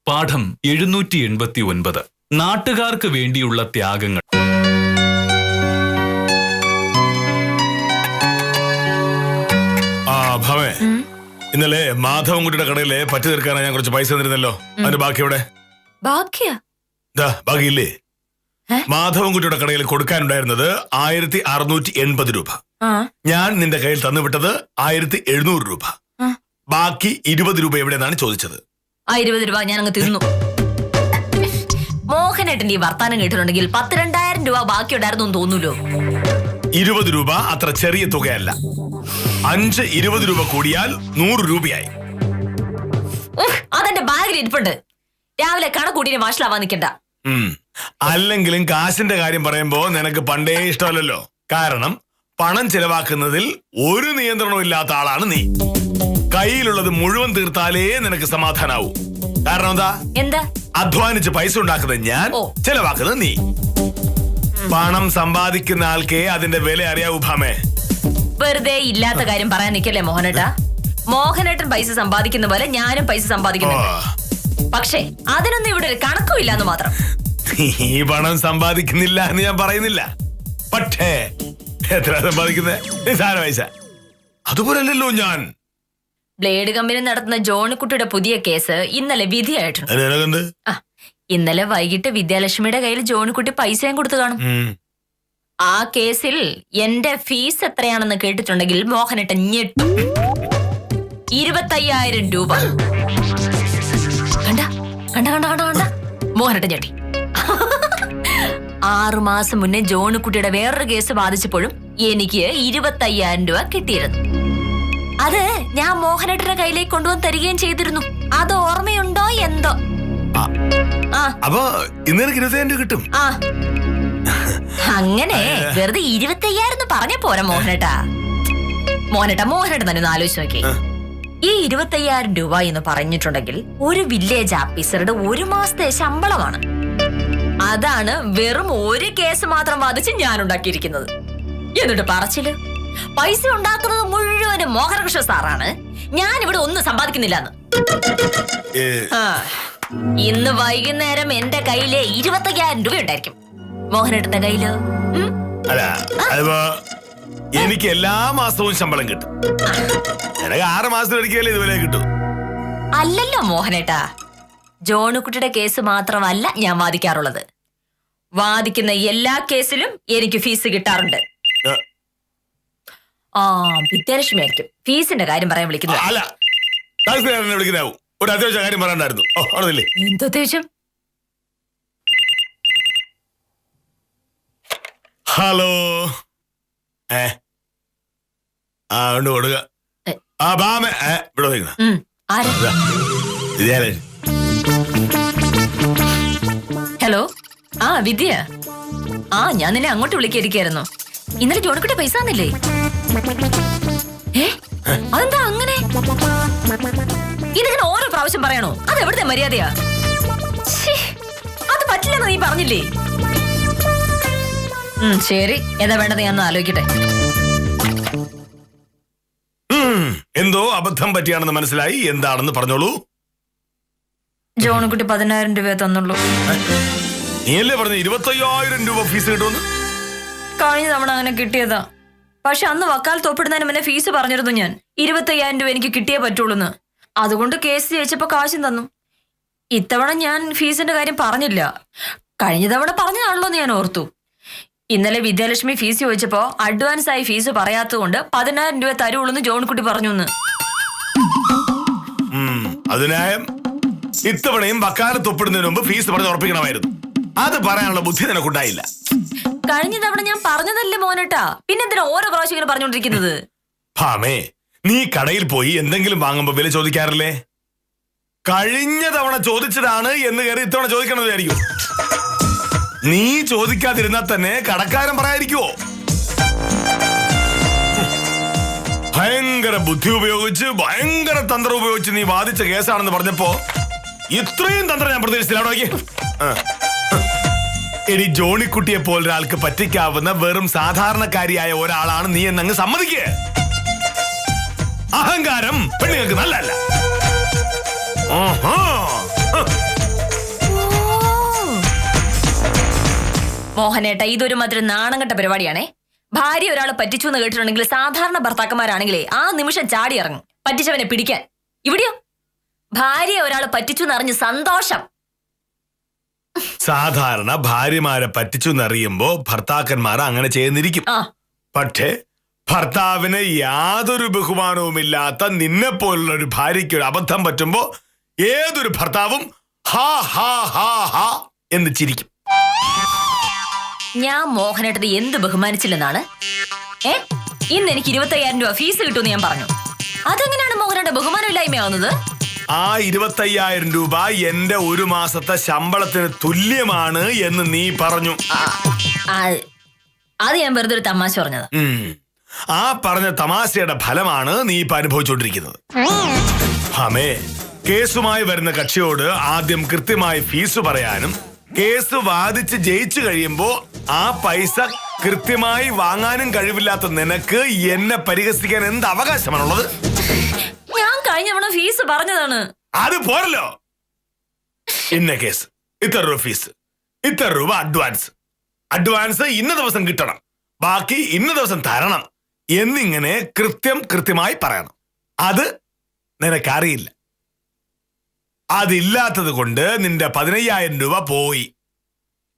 പാഠം 789. നാട്ടുകാർക്ക് വേണ്ടിയുള്ള ത്യാഗങ്ങൾ. ഭവേ, ഇന്നലെ മാധവൻകുട്ടിയുടെ കടയിലെ പറ്റി തീർക്കാനാ ഞാൻ കുറച്ച് പൈസ തന്നിരുന്നല്ലോ. അതിന്റെ ബാക്കി എവിടെ? ബാക്കിയില്ലേ? മാധവൻകുട്ടിയുടെ കടയിൽ കൊടുക്കാനുണ്ടായിരുന്നത് 1680 രൂപ. ഞാൻ നിന്റെ കയ്യിൽ തന്നുവിട്ടത് 1700 രൂപ. ബാക്കി 20 രൂപ എവിടെയെന്നാണ് ചോദിച്ചത്. 20 രൂപ ഞാൻ അങ്ങ് തിന്നു. മോഹനേട്ടൻ ഈ വർത്താനം കേട്ടിട്ടുണ്ടെങ്കിൽ 10,000-2000 രൂപ ബാക്കിയുണ്ടായിരുന്നു തോന്നൂലോ. 20 രൂപ അത്ര ചെറിയ തുകയല്ല. 5-20 രൂപ കൂടിയാൽ 100 രൂപയായി. അതെന്റെ ബാഗിൽ ഇരിപ്പുണ്ട്. രാവിലെ കണക്കൂട്ടിന് വാശലാവാൻ നിൽക്കണ്ട. അല്ലെങ്കിലും കാശിന്റെ കാര്യം പറയുമ്പോ നിനക്ക് പണ്ടേ ഇഷ്ടമല്ലല്ലോ. കാരണം പണം ചെലവാക്കുന്നതിൽ ഒരു നിയന്ത്രണവും ഇല്ലാത്ത ആളാണ് നീ. കയ്യിലുള്ളത് മുഴുവൻ തീർത്താലേ നിനക്ക് സമാധാനാവൂ. കാരണം എന്താ? അധ്വാനിച്ച് പൈസ ഉണ്ടാക്കുന്നത് ഞാൻ, ചെലവാക്കുന്നത് നീ. പണം സമ്പാദിക്കുന്ന ആൾക്കേ അതിന്റെ വില അറിയാവൂ ഭാമേ. വെറുതെ ഇല്ലാത്ത കാര്യം പറയാൻ നിൽക്കല്ലേ മോഹനേട്ടാ. മോഹനേട്ടൻ പൈസ സമ്പാദിക്കുന്ന പോലെ ഞാനും പൈസ സമ്പാദിക്കുന്നു. പക്ഷേ അതിനൊന്നും ഇവിടെ ഒരു കണക്കും ഇല്ലാന്ന് മാത്രം. ഈ പണം സമ്പാദിക്കുന്നില്ല എന്ന് ഞാൻ പറയുന്നില്ല. പക്ഷേ എത്ര സമ്പാദിക്കുന്നത്? നിസാര പൈസ. അതുപോലല്ലോ ഞാൻ. ബ്ലേഡ് കമ്പനി നടത്തുന്ന ജോണിക്കുട്ടിയുടെ പുതിയ കേസ് ഇന്നലെ വിധിയായിട്ടുണ്ട്. ഇന്നലെ വൈകിട്ട് വിദ്യാലക്ഷ്മിയുടെ കയ്യിൽ ജോണിക്കുട്ടി പൈസയും കൊടുത്തു കാണും. ആ കേസിൽ എന്റെ ഫീസ് എത്രയാണെന്ന് കേട്ടിട്ടുണ്ടെങ്കിൽ മോഹനേട്ടൻ ഞെട്ടും. 25,000 രൂപ. കണ്ട കണ്ട കണ്ട കണ്ട കണ്ട മോഹനേട്ടൻ ഞെട്ടി. 6 മാസം മുന്നേ ജോണിക്കുട്ടിയുടെ വേറൊരു കേസ് ബാധിച്ചപ്പോഴും എനിക്ക് 25,000 രൂപ കിട്ടിയിരുന്നു. അത് ഞാൻ മോഹനേട്ടന്റെ കയ്യിലേക്ക് കൊണ്ടുവന്ന് തരികയും ചെയ്തിരുന്നു. അത് ഓർമ്മയുണ്ടോ എന്തോ? അപ്പൊ ഇന്നലെ 25,000 രൂപ കിട്ടും. അങ്ങനെ വെറുതെ 25,000 പറഞ്ഞ പോരാ മോഹനേട്ടാ. മോഹനേട്ടൻ തന്നെ ഒന്ന് ആലോചിച്ച് നോക്കി. ഈ 25,000 രൂപ എന്ന് പറഞ്ഞിട്ടുണ്ടെങ്കിൽ ഒരു വില്ലേജ് ഓഫീസറുടെ 1 മാസത്തെ ശമ്പളമാണ്. അതാണ് വെറും ഒരു കേസ് മാത്രം വാദിച്ച് ഞാൻ ഉണ്ടാക്കിയിരിക്കുന്നത്. എന്നിട്ട് പറച്ചില് പൈസ ഉണ്ടാക്കുന്നത് മുഴുവനും മോഹനകൃഷ്ണ സാറാണ്. ഞാൻ ഇവിടെ ഒന്നും സമ്പാദിക്കുന്നില്ലെന്ന്. ഇന്ന് വൈകുന്നേരം എന്റെ കയ്യില് 25,000 രൂപ ഉണ്ടായിരിക്കും. മോഹനേട്ടന്റെ കയ്യില് എനിക്ക് എല്ലാ മാസവും ശമ്പളം കിട്ടും. 6 മാസത്തിലൊരിക്കലേ ഇതുവരെ കിട്ടും. അല്ലല്ലോ മോഹനേട്ടാ, ജോണിക്കുട്ടിയുടെ കേസ് മാത്രമല്ല ഞാൻ വാദിക്കാറുള്ളത്. വാദിക്കുന്ന എല്ലാ കേസിലും എനിക്ക് ഫീസ് കിട്ടാറുണ്ട്. വിദ്യാലക്ഷ്മി ആയിരിക്കും ഫീസിന്റെ കാര്യം പറയാൻ വിളിക്കുന്നത്. ഒരു അത്യാവശ്യം കാര്യം പറയാണ്ടായിരുന്നു. എന്തത്യാവശ്യം? ഹലോ. കൊണ്ട് കൊടുക്ക. ഹലോ. വിദ്യ. ഞാൻ നിന്നെ അങ്ങോട്ട് വിളിക്കായിരിക്കായിരുന്നു. ഇന്നലെ ജോണിക്കുട്ടി പൈസ തന്നില്ലേ? അതെന്താ അങ്ങനെ? ഇതിങ്ങനെ ഓരോ പ്രാവശ്യം പറയണോ? അത് എവിടുത്തെ മര്യാദയാ? അത് പറ്റില്ലെന്ന് നീ പറഞ്ഞില്ലേ? ശരി, എന്താ വേണ്ടത് ഞാൻ ആലോചിക്കട്ടെ. എന്തോ അബദ്ധം പറ്റിയാണെന്ന് മനസ്സിലായി. എന്താണെന്ന് പറഞ്ഞോളൂ. ജോണിക്കുട്ടി 10,000 രൂപ തന്നുള്ളൂ. നീയല്ലേ പറഞ്ഞ 25,000 രൂപ ഫീസ് കിട്ടുമെന്ന്? കഴിഞ്ഞ തവണ അങ്ങനെ കിട്ടിയതാ. പക്ഷെ അന്ന് വക്കാലത്ത് ഒപ്പിടുന്നതിന് മുന്നേ ഫീസ് പറഞ്ഞിരുന്നു ഞാൻ. 25,000 രൂപ എനിക്ക് കിട്ടിയേ പറ്റുള്ളൂന്ന്. അതുകൊണ്ട് കേസ് ജയിച്ചപ്പോ കാശും തന്നു. ഇത്തവണ ഞാൻ ഫീസിന്റെ കാര്യം പറഞ്ഞില്ല. കഴിഞ്ഞ തവണ പറഞ്ഞതാണല്ലോ എന്ന് ഞാൻ ഓർത്തു. ഇന്നലെ വിദ്യാലക്ഷ്മി ഫീസ് ചോദിച്ചപ്പോ അഡ്വാൻസ് ആയി ഫീസ് പറയാത്തത് കൊണ്ട് 10,000 രൂപ തരുള്ളൂന്ന് ജോൺകുട്ടി പറഞ്ഞു. അതിനായും ഇത്തവണയും വക്കാലത്ത് ഒപ്പിടുന്നതിന് മുമ്പ് ഫീസ് പറഞ്ഞ് ഉറപ്പിക്കണമായിരുന്നു. അത് പറയാനുള്ള ബുദ്ധി നിനക്കുണ്ടായില്ല. കഴിഞ്ഞ തവണ ഞാൻ പറഞ്ഞതല്ലേ മോനേട്ടാ, പിന്നെന്തിനാ ഓരോ പ്രാവശ്യം ഇങ്ങനെ പറഞ്ഞുകൊണ്ടിരിക്കുന്നത്? ഭാമേ, നീ കടയിൽ പോയി എന്തെങ്കിലും വാങ്ങുമ്പോ വില ചോദിക്കാറില്ലേ? കഴിഞ്ഞ തവണ ചോദിച്ചതാണ് എന്ന് കയറി ഇത്തവണ ചോദിക്കണതായിരിക്കും. നീ ചോദിക്കാതിരുന്നാൽ തന്നെ കടക്കാരൻ പറയാതിരിക്കുവോ? ഭയങ്കര ബുദ്ധി ഉപയോഗിച്ച് ഭയങ്കര തന്ത്രം ഉപയോഗിച്ച് നീ വാദിച്ച കേസാണെന്ന് പറഞ്ഞപ്പോ ഇത്രയും തന്ത്രം ഞാൻ പ്രതീക്ഷിച്ചില്ല. എടി, ജോണിക്കുട്ടിയെ പോലൊരാൾക്ക് പറ്റിക്കാവുന്ന വെറും സാധാരണക്കാരിയായ ഒരാളാണ് നീ എന്നങ്ങ് സമ്മതിക്കേ. അഹങ്കാരം പെണ്ണുങ്ങൾക്ക് നല്ലല്ല. മോഹനേട്ട, ഇതൊരു മാതിരി നാണം കെട്ട പരിപാടിയാണേ. ഭാര്യ ഒരാളെ പറ്റിച്ചു എന്ന് കേട്ടിട്ടുണ്ടെങ്കിൽ സാധാരണ ഭർത്താക്കന്മാരാണെങ്കിലേ ആ നിമിഷം ചാടി ഇറങ്ങും പറ്റിച്ചവനെ പിടിക്കാൻ. ഇവിടെയോ ഭാര്യ ഒരാളെ പറ്റിച്ചു എന്നറിഞ്ഞ് സന്തോഷം. സാധാരണ ഭാര്യമാരെ പറ്റിച്ചു എന്നറിയുമ്പോ ഭർത്താക്കന്മാർ അങ്ങനെ ചെയ്യുന്നിരിക്കും. പക്ഷേ ഭർത്താവിന് യാതൊരു ബഹുമാനവുമില്ലാത്ത നിന്നെ പോലുള്ള ഒരു ഭാര്യയ്ക്ക് ഒരു അബദ്ധം പറ്റുമ്പോ ഏതൊരു ഭർത്താവും ഹാ ഹാ ഹാ ഹാ എന്ന് ചിരിക്കും. ഞാൻ മോഹനേട്ടത് എന്ത് ബഹുമാനിച്ചില്ലെന്നാണ്? ഇന്ന് എനിക്ക് 25,000 രൂപ ഫീസ് കിട്ടുമെന്ന് ഞാൻ പറഞ്ഞു. അതെങ്ങനെയാണ് മോഹനേട്ട ബഹുമാനമില്ലായ്മയാവുന്നത്? ആ 25,000 രൂപ എന്റെ ഒരു മാസത്തെ ശമ്പളത്തിന് തുല്യമാണ് എന്ന് നീ പറഞ്ഞു. അത് ഞാൻ വെറുതെ ഒരു തമാശ പറഞ്ഞത്. ആ പറഞ്ഞ തമാശയുടെ ഫലമാണ് നീ ഇപ്പൊ അനുഭവിച്ചുകൊണ്ടിരിക്കുന്നത്. ഹമേ, കേസുമായി വരുന്ന കക്ഷിയോട് ആദ്യം കൃത്യമായി ഫീസ് പറയാനും കേസ് വാദിച്ച് ജയിച്ചു കഴിയുമ്പോ ആ പൈസ കൃത്യമായി വാങ്ങാനും കഴിവില്ലാത്ത നിനക്ക് എന്നെ പരിഹസിക്കാൻ എന്ത് അവകാശമാണുള്ളത്? ഞാൻ കഴിഞ്ഞ തവണ ഫീസ് പറഞ്ഞതാണ്. അത് പോരല്ലോ. ഇന്ന കേസ് ഇത്ര രൂപ ഫീസ്, ഇത്ര രൂപ അഡ്വാൻസ് ഇന്ന ദിവസം കിട്ടണം, ബാക്കി ഇന്ന ദിവസം തരണം എന്നിങ്ങനെ കൃത്യമായി പറയണം. അത് നിനക്കറിയില്ല. അതില്ലാത്തത് കൊണ്ട് നിന്റെ 15,000 രൂപ പോയി.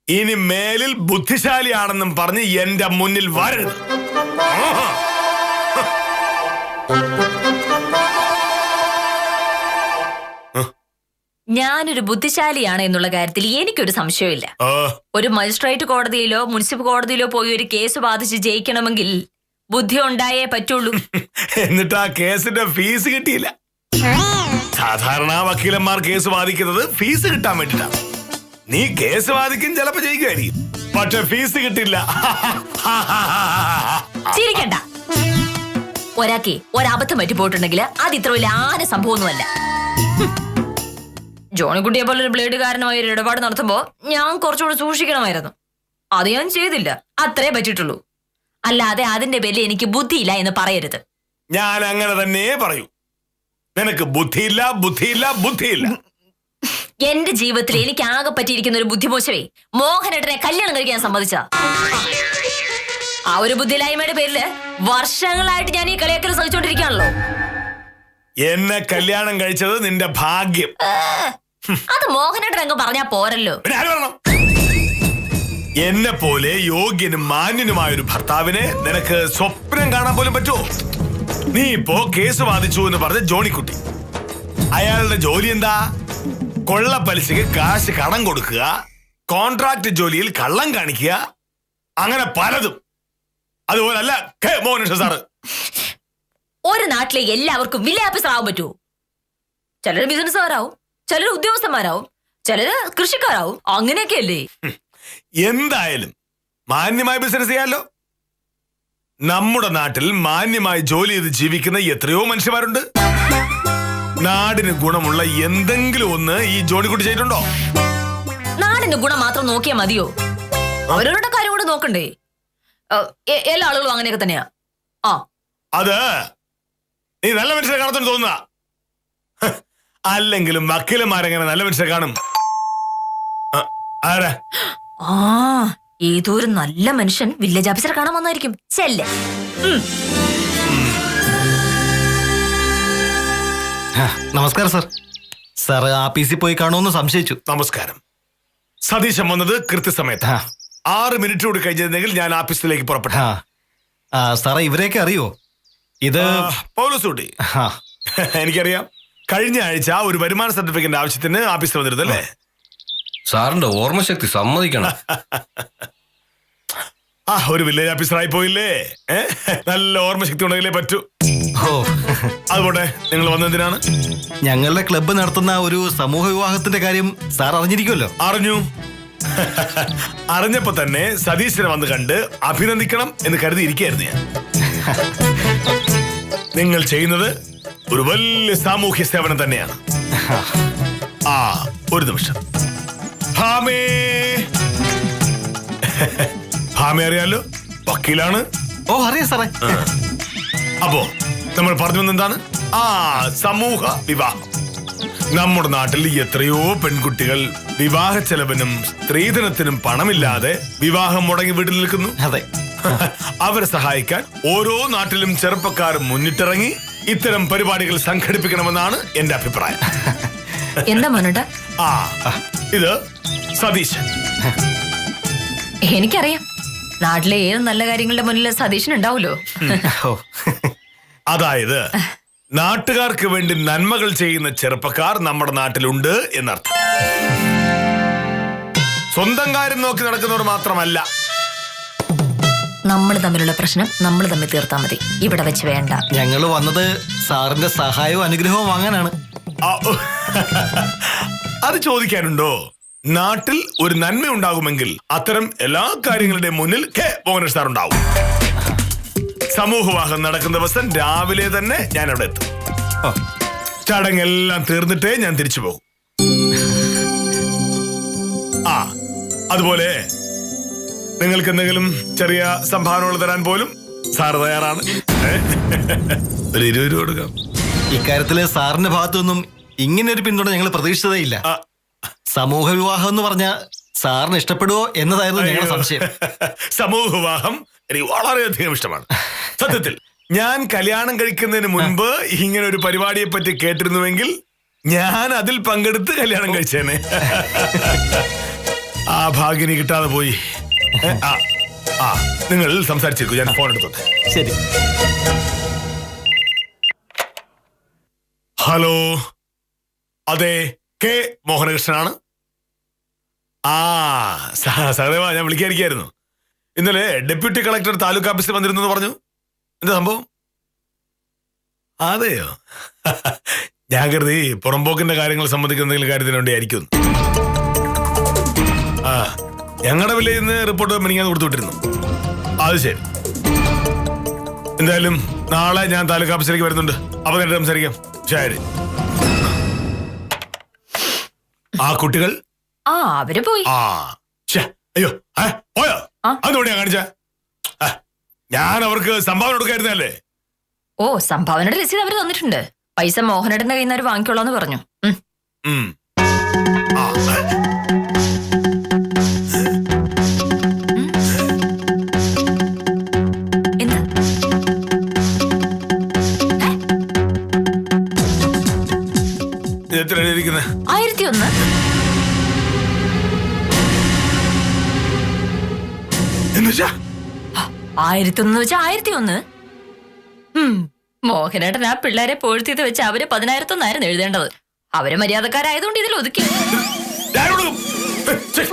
ഇനി മേലിൽ ബുദ്ധിശാലിയാണെന്നും പറഞ്ഞ് എന്റെ മുന്നിൽ വരരുത്. ഞാനൊരു ബുദ്ധിശാലിയാണ് എന്നുള്ള കാര്യത്തിൽ എനിക്കൊരു സംശയമില്ല. ഒരു മജിസ്ട്രേറ്റ് കോടതിയിലോ മുനിസിപ്പൽ കോടതിയിലോ പോയി ഒരു കേസ് ബാധിച്ച് ജയിക്കണമെങ്കിൽ ബുദ്ധി ഉണ്ടായേ പറ്റുള്ളൂ. എന്നിട്ട് ആ കേസിന്റെ ഫീസ് കിട്ടിയില്ല. സാധാരണ വക്കീലന്മാർ കേസ് വാദിക്കുന്നത് ഫീസ് കിട്ടാൻ വേണ്ടിട്ടാണ്. നീ കേസ് വാദിക്കും, ചിലപ്പോ ജയിക്കുമായിരിക്കും, പക്ഷെ ഫീസ് കിട്ടില്ല. ചിരിക്കണ്ട. ഒരാൾക്ക് ഒരബദ്ധം പറ്റിപ്പോയിട്ടുണ്ടെങ്കിൽ അത് ഇത്ര വലിയ ആന സംഭവമൊന്നുമല്ല. ജോണിക്കുട്ടിയെ പോലെ ഒരു ബ്ലേഡുകാരനുമായി ഒരു ഇടപാട് നടത്തുമ്പോ ഞാൻ കുറച്ചുകൂടി സൂക്ഷിക്കണമായിരുന്നു. അത് ഞാൻ ചെയ്തില്ല, അത്രേ പറ്റിയിട്ടുള്ളൂ. അല്ലാതെ അതിന്റെ പേരിൽ എനിക്ക് ബുദ്ധിയില്ല എന്ന് പറയരുത്. ഞാൻ അങ്ങനെ തന്നെ പറയൂ. നിനക്ക് ബുദ്ധിയില്ല. എന്റെ ജീവിതത്തിൽ എനിക്ക് ആകെ പറ്റിയിരിക്കുന്ന ഒരു ബുദ്ധിമോശമേ മോഹനേട്ടനെ കല്യാണം കഴിക്കാൻ സമ്മതിച്ച. ആ ഒരു ബുദ്ധിയില്ലായ്മയുടെ പേരില് വർഷങ്ങളായിട്ട് ഞാൻ ഈ കളിയാക്കൽ സഹിച്ചോണ്ടിരിക്കുകയാണല്ലോ. എന്നെ കല്യാണം കഴിച്ചത് നിന്റെ ഭാഗ്യം. അത് മോഹനേട്ടൻ അങ്ങ് പറഞ്ഞാ പോരല്ലോ. എന്നെ പോലെ യോഗ്യനും മാന്യനുമായ ഒരു ഭർത്താവിനെ നിനക്ക് സ്വപ്നം കാണാൻ പോലും പറ്റുമോ? നീ ഇപ്പോ കേസ് വാദിച്ചു എന്ന് പറഞ്ഞ ജോണിക്കുട്ടി, അയാളുടെ ജോലി എന്താ? കൊള്ള പലിശക്ക് കാശ് കടം കൊടുക്കുക, കോൺട്രാക്ട് ജോലിയിൽ കള്ളം കാണിക്കുക, അങ്ങനെ പലതും. അതുപോലല്ല മോഹൻ സാറ്. ഒരു നാട്ടിലെ എല്ലാവർക്കും വില്ലേജ് ഓഫീസർ ആവാൻ പറ്റുമോ? ചിലര് ബിസിനസ്സുകാരാവും, ചിലര് ഉദ്യോഗസ്ഥന്മാരാവും, ചിലര് കൃഷിക്കാരാവും, അങ്ങനെയൊക്കെയല്ലേ? എന്തായാലും മാന്യമായി ബിസിനസ് ചെയ്യാമല്ലോ. നമ്മുടെ നാട്ടിൽ മാന്യമായി ജോലി ചെയ്ത് ജീവിക്കുന്ന എത്രയോ മനുഷ്യന്മാരുണ്ട്. നാടിന് ഗുണമുള്ള എന്തെങ്കിലും ഒന്ന് ഈ ജോണിക്കുട്ടി ചെയ്തിട്ടുണ്ടോ? നാടിന് ഗുണം മാത്രം നോക്കിയാൽ മതിയോ? അവരവരുടെ കാര്യം കൂടെ നോക്കണ്ടേ? എല്ലാ ആളുകളും അങ്ങനെയൊക്കെ തന്നെയാ. അത് നീ നല്ല മനുഷ്യരെ കാണത്തുന്നു തോന്നുക. അല്ലെങ്കിലും വക്കീലന്മാരെങ്ങനെ നല്ല മനുഷ്യരെ കാണും? ആരാ? ഏതോ ഒരു നല്ല മനുഷ്യൻ വില്ലേജ് ഓഫീസർ കാണാൻ വന്നായിരിക്കും. ചെല്ലേ. നമസ്കാരം സാർ. സാർ ആഫീസിൽ പോയി കാണുമെന്ന് സംശയിച്ചു. നമസ്കാരം. സതീശൻ വന്നത് കൃത്യസമയത്ത്. 6 മിനിറ്റ് കൂടി കഴിഞ്ഞിരുന്നെങ്കിൽ ഞാൻ ഓഫീസിലേക്ക് പുറപ്പെട്ടു. സാറേ, ഇവരെയൊക്കെ അറിയോ? ഇത് പൗലോസൂട്ടി. എനിക്കറിയാം. കഴിഞ്ഞ ആഴ്ച ഒരു വരുമാന സർട്ടിഫിക്കറ്റ് ആവശ്യത്തിന് ഓഫീസിൽ വന്നിരുന്നല്ലേ? സാറിന്റെ ഓർമ്മശക്തി സമ്മതിക്കണം. ഒരു വില്ലേജ് ഓഫീസറായി പോയില്ലേ? നല്ല ഓർമ്മശക്തി ഉണ്ടെങ്കിലേ പറ്റൂ. അതുപോട്ടെ, നിങ്ങൾ വന്നെന്തിനാണ്? ഞങ്ങളുടെ ക്ലബ്ബ് നടത്തുന്ന ഒരു സമൂഹ വിവാഹത്തിന്റെ കാര്യം സാർ അറിഞ്ഞിരിക്കുമല്ലോ. അറിഞ്ഞു. അറിഞ്ഞപ്പോ തന്നെ സതീശനെ വന്ന് കണ്ട് അഭിനന്ദിക്കണം എന്ന് കരുതിയിരിക്കുകയായിരുന്നു ഞാൻ. നിങ്ങൾ ചെയ്യുന്നത് ഒരു വലിയ സാമൂഹ്യ സേവനം തന്നെയാണ്. ഒരു നിമിഷം. ഭാമേ അറിയാലോ, വക്കീലാണ്. അറിയാം സാറേ. അപ്പോ നമ്മൾ പറഞ്ഞു വന്നെന്താണ്? സമൂഹ വിവാഹം. നമ്മുടെ നാട്ടിൽ എത്രയോ പെൺകുട്ടികൾ വിവാഹ ചെലവിനും സ്ത്രീധനത്തിനും പണമില്ലാതെ വിവാഹം മുടങ്ങി വീട്ടിൽ നിൽക്കുന്നു. അതെ. അവരെ സഹായിക്കാൻ ഓരോ നാട്ടിലും ചെറുപ്പക്കാർ മുന്നിട്ടിറങ്ങി ഇത്തരം പരിപാടികൾ സംഘടിപ്പിക്കണമെന്നാണ് എന്റെ അഭിപ്രായം. എന്താ മോനേട്ടാ? ഇത് സതീശൻ. എനിക്കറിയാം, നാട്ടിലെ ഏത് നല്ല കാര്യങ്ങളുടെ മുന്നിൽ സതീശൻ ഉണ്ടാവുമല്ലോ. ഓ, അതായത് നാട്ടുകാർക്ക് വേണ്ടി നന്മകൾ ചെയ്യുന്ന ചെറുപ്പക്കാർ നമ്മുടെ നാട്ടിലുണ്ട് എന്നർത്ഥം. സ്വന്തം കാര്യം നോക്കി നടക്കുന്നവർ മാത്രമല്ല. നമ്മൾ തമ്മിലുള്ള പ്രശ്നം നമ്മൾ തമ്മിൽ തീർത്താ മതി, ഇവിടെ വെച്ച് വേണ്ട. ഞങ്ങൾ വന്നത് സാറിന്റെ സഹായവും അനുഗ്രഹവും വാങ്ങാനാണ്. അത് ചോദിക്കാനുണ്ടോ? നാട്ടിൽ ഒരു നന്മ ഉണ്ടാകുമെങ്കിൽ അത്തരം എല്ലാ കാര്യങ്ങളുടെയും മുന്നിൽ കെ മോഹനൻ സാർ ഉണ്ടാവും. സമൂഹവാഹം നടക്കുന്ന ദിവസം രാവിലെ തന്നെ ഞാൻ അവിടെ എത്തും. ചടങ്ങെല്ലാം തീർന്നിട്ടേ ഞാൻ തിരിച്ചു പോകും. അതുപോലെ നിങ്ങൾക്ക് എന്തെങ്കിലും ചെറിയ സംഭാവനകൾ തരാൻ പോലും സാർ തയ്യാറാണ്. ഒരു 20 രൂപ കൊടുക്കാം. ഇക്കാര്യത്തില് സാറിന്റെ ഭാഗത്തുനിന്നും ഇങ്ങനെ ഒരു പിന്തുണ ഞങ്ങൾ പ്രതീക്ഷിച്ചതേ ഇല്ല. സമൂഹ വിവാഹം എന്ന് പറഞ്ഞ സാറിന് ഇഷ്ടപ്പെടുവോ എന്നതായിരുന്നു ഞങ്ങളുടെ സംശയം. സമൂഹ വിവാഹം എനിക്ക് വളരെയധികം ഇഷ്ടമാണ്. സത്യത്തിൽ ഞാൻ കല്യാണം കഴിക്കുന്നതിന് മുൻപ് ഇങ്ങനെ ഒരു പരിപാടിയെ പറ്റി കേട്ടിരുന്നുവെങ്കിൽ ഞാൻ അതിൽ പങ്കെടുത്ത് കല്യാണം കഴിച്ചേനെ. ആ ഭാഗ്യം കിട്ടാതെ പോയി. നിങ്ങൾ സംസാരിച്ചിരിക്കൂ, ഞാൻ ഫോൺ എടുത്തോട്ടെ. ശരി. ഹലോ, അതെ, കെ മോഹനകൃഷ്ണനാണ്. സഹദേവ, ഞാൻ വിളിക്കാതിരിക്കായിരുന്നു. ഇന്നലെ ഡെപ്യൂട്ടി കളക്ടർ താലൂക്ക് ഓഫീസിൽ വന്നിരുന്നു പറഞ്ഞു. എന്താ സംഭവം? അതെയോ? ഞാൻ കരുതി പുറമ്പോക്കിന്റെ കാര്യങ്ങൾ സംബന്ധിക്കുന്ന എന്തെങ്കിലും കാര്യത്തിന് വേണ്ടിയായിരിക്കും. ഞങ്ങളുടെ വില്ലേജിൽ നിന്ന് റിപ്പോർട്ട് മിനിങ്ങാൻ കൊടുത്തുവിട്ടിരുന്നു. അത് ശരി. എന്തായാലും നാളെ ഞാൻ താലൂക്ക് ഓഫീസിലേക്ക് വരുന്നുണ്ട്. അപ്പൊ നേരിട്ട് സംസാരിക്കാം. ശരി. ആ കുട്ടികൾ അവര് പോയി. അയ്യോ, പോയോ? അതുകൊണ്ടാ കാണിച്ച ഞാൻ അവർക്ക് സംഭാവന കൊടുക്കായിരുന്നല്ലേ. ഓ, സംഭാവനയുടെ രസീത് അവര് തന്നിട്ടുണ്ട്. പൈസ മോഹനേട്ടന്റെ കയ്യിൽ നിന്ന് അവർ വാങ്ങിക്കോളാന്ന് പറഞ്ഞു. എത്ര എഴുതിയിരിക്കുന്നത്? 1001. എന്നുവെച്ചാ 1001 വെച്ചാ 1001. മോഹനേട്ടൻ ആ പിള്ളേരെ പോഴ്ത്തിയത് വെച്ച് അവര് 10,001 എഴുതേണ്ടത്. അവര് മര്യാദക്കാരായതുകൊണ്ട് ഇതിൽ ഒതുക്കി.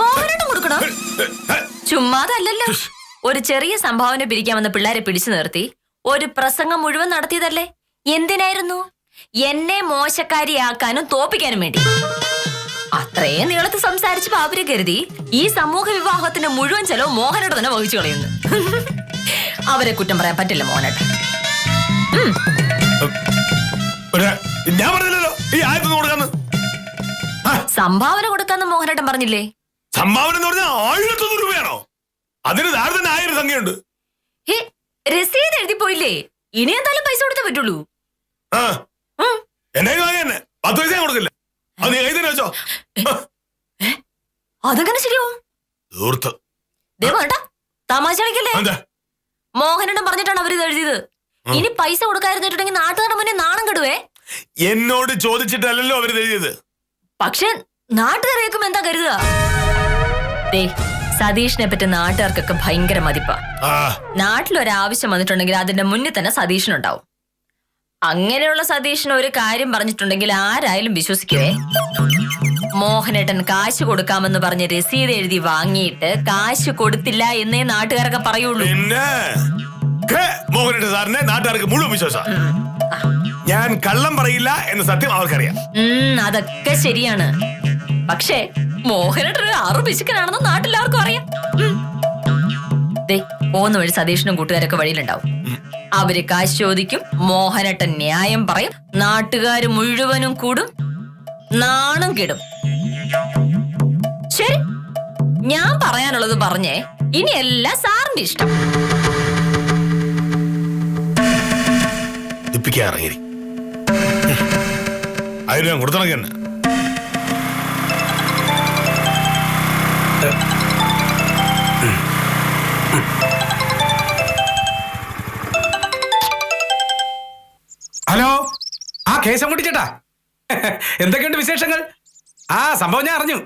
മോഹനേട്ടൻ കൊടുക്കണോ? ചുമ്മാതല്ലല്ലോ. ഒരു ചെറിയ സംഭാവന പിരിക്കാമെന്ന് പിള്ളേരെ പിടിച്ചു നിർത്തി ഒരു പ്രസംഗം മുഴുവൻ നടത്തിയതല്ലേ. എന്തിനായിരുന്നു? എന്നെ മോശക്കാരിയാക്കാനും തോപ്പിക്കാനും വേണ്ടി. അത്രയും നീളത്ത് സംസാരിച്ചപ്പോ അവര് കരുതി ഈ സമൂഹ വിവാഹത്തിന്റെ മുഴുവൻ ചെലവ് മോഹനേട്ടൻ തന്നെ വഹിച്ചു കളയുന്നു. അവരെ കുറ്റം പറയാൻ പറ്റില്ല മോഹനേട്ടൻ. ഞാൻ പറഞ്ഞില്ലല്ലോ ഈ 1000 കൊടുക്കാന്ന്. സംഭാവന കൊടുക്കാന്ന് മോഹനേട്ടൻ പറഞ്ഞില്ലേ? സംഭാവന എന്ന് പറഞ്ഞാൽ 1001 രൂപയാണോ? അതിന് താഴെ തന്നെ 1000 സംഖ്യയുണ്ട്. രസീത് എഴുതി പോയില്ലേ? ഇനി എന്തായാലും പൈസ കൊടുത്തേ പറ്റുള്ളൂ. എന്നെ വാങ്ങിയെന്നെ 10 പൈസ കൊടുക്കില്ല. അത് നീ കൈ തന്നെ വെച്ചോ. അതെങ്ങനെ ശരിയാവും? തമാശ കളിക്കല്ലേ? മോഹനേട്ടൻ പറഞ്ഞിട്ടാണ് അവരിത് എഴുതിയത്. ഇനി പൈസ കൊടുക്കാതിരുന്നിട്ടുണ്ടെങ്കിൽ നാട്ടുകാരുടെ മുന്നേ നാണം കെടുവേ. എന്നോട് ചോദിച്ചിട്ടല്ലോ അവരിത് എഴുതിയത്. പക്ഷെ നാട്ടുകാർ കേൾക്കുമ്പോ എന്താ കരുതുക? സതീഷിനെ പറ്റി നാട്ടുകാർക്കൊക്കെ ഭയങ്കര മതിപ്പാ. നാട്ടിലൊരാവശ്യം വന്നിട്ടുണ്ടെങ്കിൽ അതിന്റെ മുന്നിൽ തന്നെ സതീഷിനുണ്ടാവും. അങ്ങനെയുള്ള സതീഷിന് ഒരു കാര്യം പറഞ്ഞിട്ടുണ്ടെങ്കിൽ ആരായാലും വിശ്വസിക്കുവേ. മോഹനേട്ടൻ കാശ് കൊടുക്കാമെന്ന് പറഞ്ഞ് രസീത് എഴുതി വാങ്ങിയിട്ട് കാശ് കൊടുത്തില്ല എന്നേ നാട്ടുകാരൊക്കെ പറയുള്ളൂ. മോഹനേട്ടൻ സാറിനെ നാട്ടുകാർക്ക് മുഴുവൻ വിശ്വാസം. ഞാൻ കള്ളം പറയില്ല എന്ന സത്യം അവർക്കറിയാം. അതൊക്കെ ശരിയാണ്. പക്ഷേ മോഹനേട്ടൻ ഒരു ആറു പിശുക്കനാണെന്ന് നാട്ടിലെല്ലാവർക്കും അറിയാം. പോകുന്ന വഴി സതീഷിനും കൂട്ടുകാരൊക്കെ വഴിയിലുണ്ടാവും. അവര് കാശ് ചോദിക്കും, മോഹനേട്ടൻ ന്യായം പറയും, നാട്ടുകാര് മുഴുവനും കൂടും, നാണം കിടും. ശരി, ഞാൻ പറയാനുള്ളത് പറഞ്ഞേ. ഇനി എല്ലാം സാറിന്റെ ഇഷ്ടം. കൊടുത്തണക്കെ കേശം കുട്ടിച്ചേട്ടാ, എന്തൊക്കെയുണ്ട് വിശേഷങ്ങൾ? സംഭവം ഞാൻ അറിഞ്ഞു.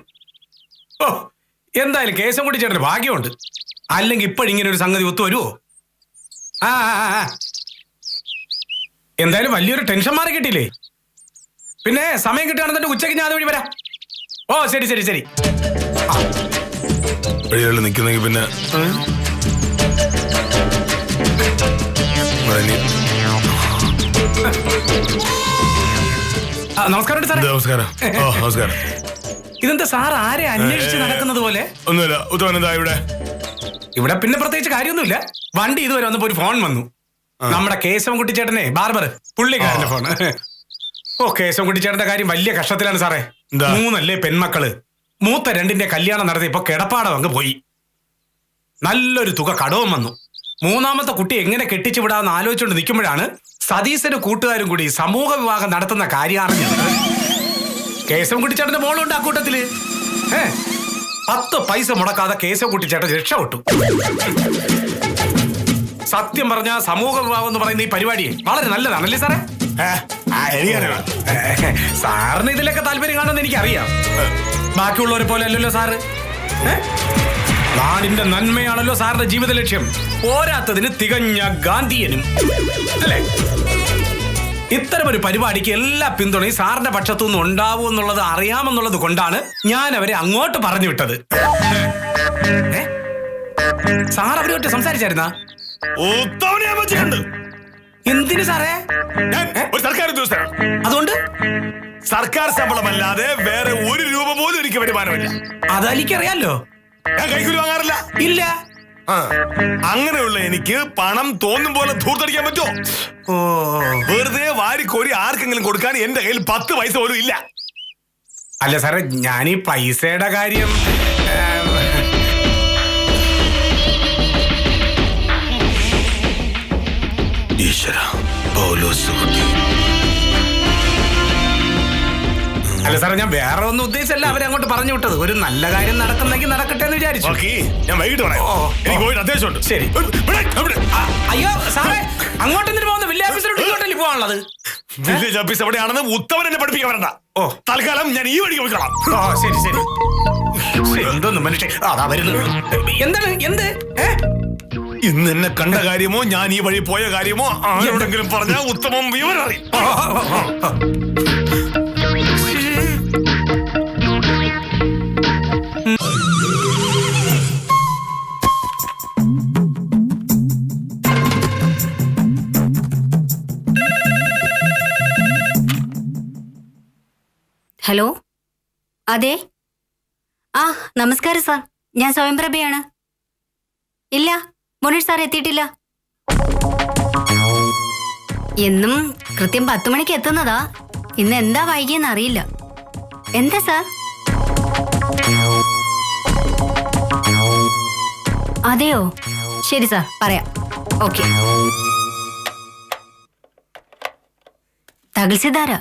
ഓ, എന്തായാലും കേശം കുട്ടിച്ചേട്ടന് ഭാഗ്യമുണ്ട്, അല്ലെങ്കിൽ ഇപ്പോഴിങ്ങനെ ഒരു സംഗതി ഒത്തു വരുമോ? എന്തായാലും വലിയൊരു ടെൻഷൻ മാറി കിട്ടിയില്ലേ? പിന്നെ സമയം കിട്ടുകയാണെന്നുണ്ടെങ്കിൽ ഉച്ചയ്ക്ക് ഞാൻ അതുവഴി വരാം. ഓ ശരി ശരി ശരി. വഴികളിൽ നിൽക്കുന്നെങ്കിൽ പിന്നെ നമസ്കാരം സാറേ. നമസ്കാരം. നമസ്കാരം. ഇതെന്താ സാർ ആരെ അന്വേഷിച്ച് നടക്കുന്നത് പോലെ? ഒന്നുമില്ല. ഉത്തമൻ എന്താ ഇവിടെ? ഇവിടെ പിന്നെ പ്രത്യേകിച്ച് കാര്യമൊന്നുമില്ല. വണ്ടി ഇതുവരെ വന്നപ്പോ ഒരു ഫോൺ വന്നു. നമ്മുടെ കേശവൻ കുട്ടിച്ചേട്ടനെ ബാർബർ പുള്ളിക്കാരന്റെ ഫോൺ. ഓ, കേശവൻ കുട്ടിച്ചേട്ടന്റെ കാര്യം വലിയ കഷ്ടത്തിലാണ് സാറേ. 3 പെൺമക്കള്. മൂത്ത 2 കല്യാണം നടത്തിയപ്പോ കിടപ്പാടം അങ്ങ് പോയി. നല്ലൊരു തുക കടവും വന്നു. 3ാമത്തെ കുട്ടി എങ്ങനെ കെട്ടിച്ചു വിടാന്ന് ആലോചിച്ചുകൊണ്ട് നിൽക്കുമ്പോഴാണ് സതീശനും കൂട്ടുകാരും കൂടി സമൂഹ വിവാഹം നടത്തുന്ന കാര്യം അറിഞ്ഞത്. കേശവൻ കുട്ടിച്ചേട്ടന്റെ മോളുണ്ട് ആ കൂട്ടത്തില്. 10 പൈസ മുടക്കാതെ കേശവൻ കുട്ടിച്ചേട്ടൻ രക്ഷപ്പെട്ടു. സത്യം പറഞ്ഞ സമൂഹ വിവാഹം എന്ന് പറയുന്ന ഈ പരിപാടി വളരെ നല്ലതാണല്ലേ സാറേ? സാറിന് ഇതിലൊക്കെ താല്പര്യം കാണുമെന്ന് എനിക്കറിയാം. ബാക്കിയുള്ളവരെ പോലെ അല്ലല്ലോ സാറ്. നാടിന്റെ നന്മയാണല്ലോ സാറിന്റെ ജീവിത ലക്ഷ്യം. പോരാത്തതിന് തികഞ്ഞ ഗാന്ധിയനും അല്ലേ? ഇത്തരമൊരു പരിപാടിക്ക് എല്ലാ പിന്തുണയും സാറിന്റെ പക്ഷത്തു നിന്ന് ഉണ്ടാവും എന്നുള്ളത് അറിയാമെന്നുള്ളത് കൊണ്ടാണ് ഞാൻ അവരെ അങ്ങോട്ട് പറഞ്ഞു വിട്ടത്. സാർ അവരുമായിട്ട് സംസാരിച്ചായിരുന്നാ? എന്തിനു സാറേ? ഒരു സർക്കാർ ഉദ്യോഗസ്ഥനാണ്. അതുകൊണ്ട് സർക്കാർ ശമ്പളമല്ലാതെ വേറെ 1 രൂപ പോലും എനിക്ക് വരുമാനമില്ല. അതെനിക്കറിയാലോ. ഞാൻ കൈക്കൂലി വാങ്ങാറില്ല. ഇല്ല. അങ്ങനെയുള്ള എനിക്ക് പണം തോന്നും പോലെ ധൂർത്തടിക്കാൻ പറ്റുമോ? വെറുതെ വാരിക്കോരി ആർക്കെങ്കിലും കൊടുക്കാൻ എന്റെ കയ്യിൽ 10 പൈസ പോലും ഇല്ല. അല്ല സാറേ, ഞാൻ ഈ പൈസയുടെ കാര്യം അല്ല സാറേ, ഞാൻ വേറെ ഒന്നും ഉദ്ദേശിച്ചല്ല അവരെ അങ്ങോട്ട് പറഞ്ഞു വിട്ടത്. ഒരു നല്ല കാര്യം നടക്കുന്നെങ്കിൽ നടക്കട്ടെ എന്ന് വിചാരിച്ചു. ഞാൻ വൈകിട്ട് പറയാം. എനിക്ക് പോയിട്ട് അത്യാവശ്യമുണ്ട്. ശരി. അയ്യോ സാറേ, അങ്ങോട്ട് എന്തിനു പോകുന്ന? വില്ലേജ് ഓഫീസിലോട്ട് ഇങ്ങോട്ടല്ലേ പോകാനുള്ളത്? വില്ലേജ് ഓഫീസ് എവിടെയാണെന്ന് ഉത്തമൻ എന്നെ പഠിപ്പിക്കാൻ വരണ്ട. തൽക്കാലം ഞാൻ ഈ വഴിക്ക് പോയിക്കോളാം. ശരി ശരി. എന്തോന്ന് മനുഷ്യ, അതാ വരുന്നത്. എന്താണ്? എന്ത്? ഇന്ന് എന്നെ കണ്ട കാര്യമോ ഞാൻ ഈ വഴി പോയ കാര്യമോ ആരോടെങ്കിലും പറഞ്ഞാൽ ഉത്തമം വിവരം അറിയും. ഹലോ, അതെ. നമസ്കാരം സാർ, ഞാൻ സ്വയംപ്രഭയാണ്. ഇല്ല, മുനീർ സാർ എത്തിയിട്ടില്ല. എന്നും കൃത്യം 10 മണിക്ക് എത്തുന്നതാ. ഇന്ന് എന്താ വൈകിയെന്ന് അറിയില്ല. എന്താ സാർ? അതെയോ? ശരി സാർ, പറയാം. ഓക്കെ. തഹസിൽദാരാ.